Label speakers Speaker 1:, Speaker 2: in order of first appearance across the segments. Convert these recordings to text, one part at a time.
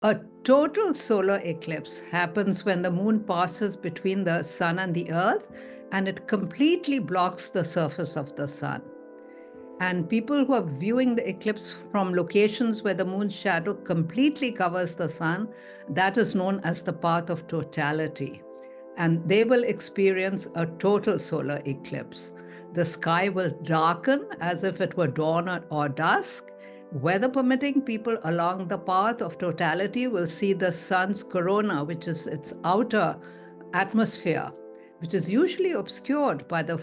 Speaker 1: A total solar eclipse happens when the moon passes between the sun and the earth, and it completely blocks the surface of the sun. And people who are viewing the eclipse from locations where the moon's shadow completely covers the sun, that is known as the path of totality. And they will experience a total solar eclipse. The sky will darken as if it were dawn or dusk. Weather permitting, people along the path of totality will see the sun's corona, which is its outer atmosphere, which is usually obscured by the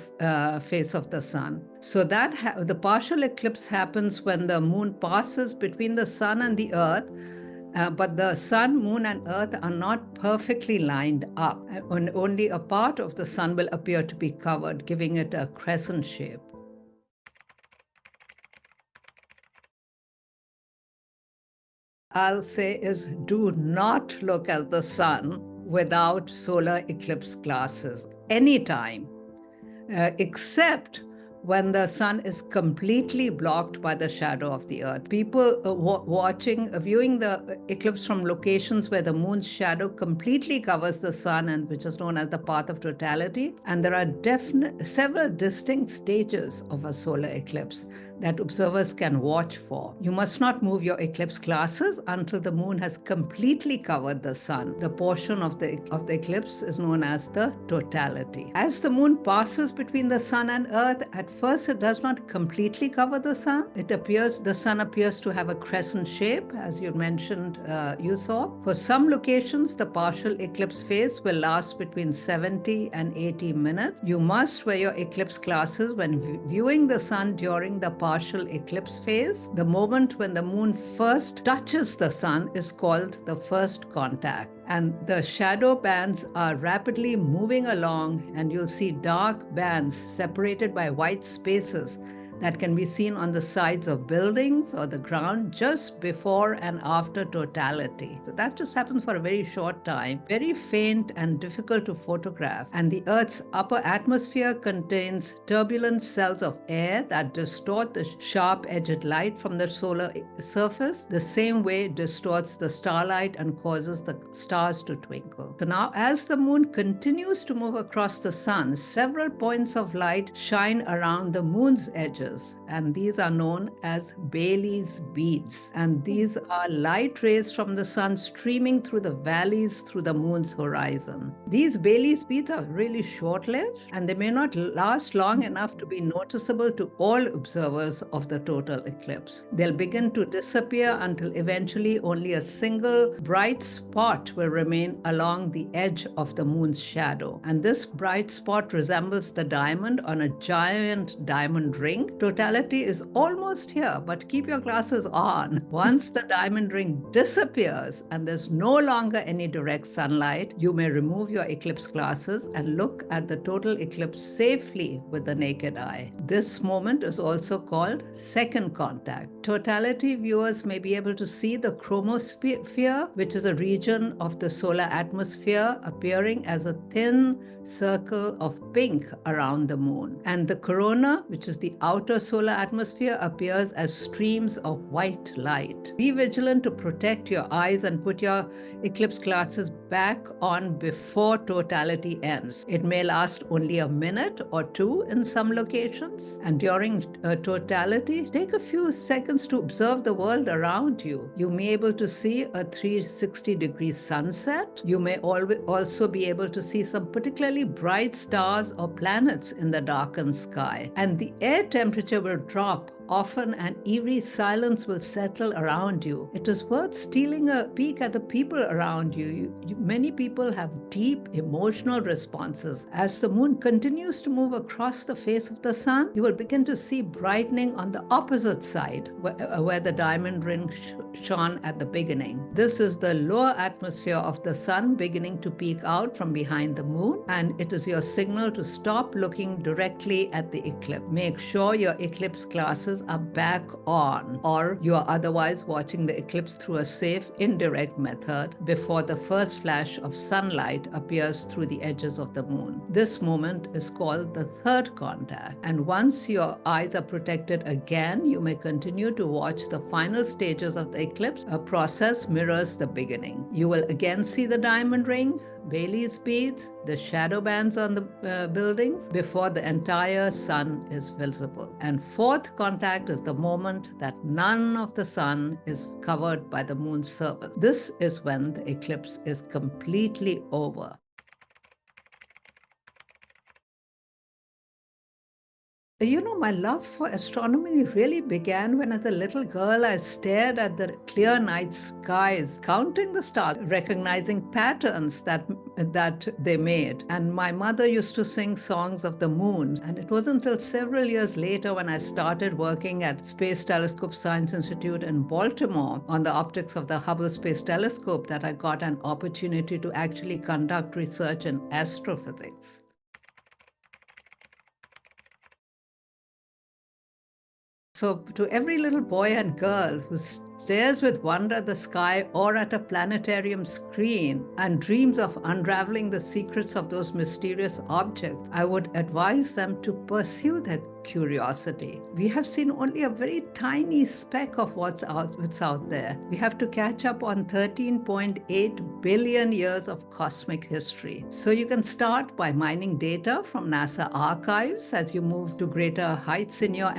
Speaker 1: face of the sun. So that the partial eclipse happens when the moon passes between the sun and the earth, but the sun, moon, and earth are not perfectly lined up. And only a part of the sun will appear to be covered, giving it a crescent shape. I'll say is do not look at the sun without solar eclipse glasses anytime, except when the sun is completely blocked by the shadow of the earth. People viewing the eclipse from locations where the moon's shadow completely covers the sun, and which is known as the path of totality. And there are several distinct stages of a solar eclipse that observers can watch for. You must not move your eclipse glasses until the moon has completely covered the sun. The portion of the eclipse is known as the totality. As the moon passes between the sun and earth, at first it does not completely cover the sun. The sun appears to have a crescent shape, as you mentioned, you saw. For some locations, the partial eclipse phase will last between 70 and 80 minutes. You must wear your eclipse glasses when viewing the sun during the partial eclipse phase. The moment when the moon first touches the sun is called the first contact. And the shadow bands are rapidly moving along, and you'll see dark bands separated by white spaces that can be seen on the sides of buildings or the ground just before and after totality. So that just happens for a very short time, very faint and difficult to photograph. And the Earth's upper atmosphere contains turbulent cells of air that distort the sharp-edged light from the solar surface, the same way it distorts the starlight and causes the stars to twinkle. So now, as the moon continues to move across the sun, several points of light shine around the moon's edges, and these are known as Bailey's beads. And these are light rays from the sun streaming through the valleys through the moon's horizon. These Bailey's beads are really short-lived, and they may not last long enough to be noticeable to all observers of the total eclipse. They'll begin to disappear until eventually only a single bright spot will remain along the edge of the moon's shadow. And this bright spot resembles the diamond on a giant diamond ring. Totality is almost here, but keep your glasses on. Once the diamond ring disappears and there's no longer any direct sunlight, you may remove your eclipse glasses and look at the total eclipse safely with the naked eye. This moment is also called second contact. Totality viewers may be able to see the chromosphere, which is a region of the solar atmosphere appearing as a thin circle of pink around the moon. And the corona, which is the outer solar atmosphere, appears as streams of white light. Be vigilant to protect your eyes and put your eclipse glasses back on before totality ends. It may last only a minute or two in some locations. And during totality, take a few seconds to observe the world around you. You may be able to see a 360-degree sunset. You may also be able to see some particularly bright stars or planets in the darkened sky. And the air temperature will drop. Often an eerie silence will settle around you. It is worth stealing a peek at the people around you. Many people have deep emotional responses. As the moon continues to move across the face of the sun, you will begin to see brightening on the opposite side, where the diamond ring shone at the beginning. This is the lower atmosphere of the sun beginning to peek out from behind the moon, and it is your signal to stop looking directly at the eclipse. Make sure your eclipse glasses lenses are back on, or you are otherwise watching the eclipse through a safe, indirect method before the first flash of sunlight appears through the edges of the moon. This moment is called the third contact, and once your eyes are protected again, you may continue to watch the final stages of the eclipse. A process mirrors the beginning. You will again see the diamond ring, Bailey's beads, the shadow bands on the buildings before the entire sun is visible. And fourth contact is the moment that none of the sun is covered by the moon's surface. This is when the eclipse is completely over. You know, my love for astronomy really began when, as a little girl, I stared at the clear night skies, counting the stars, recognizing patterns that they made. And my mother used to sing songs of the moon. And it wasn't until several years later, when I started working at Space Telescope Science Institute in Baltimore on the optics of the Hubble Space Telescope, that I got an opportunity to actually conduct research in astrophysics. So, to every little boy and girl who stares with wonder at the sky or at a planetarium screen and dreams of unraveling the secrets of those mysterious objects, I would advise them to pursue their curiosity. We have seen only a very tiny speck of what's out there. We have to catch up on 13.8 billion years of cosmic history. So you can start by mining data from NASA archives as you move to greater heights in your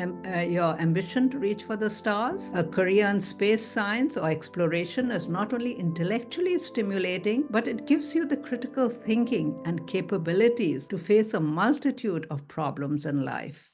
Speaker 1: ambition to reach for the stars. A career in space science or exploration is not only intellectually stimulating, but it gives you the critical thinking and capabilities to face a multitude of problems in life.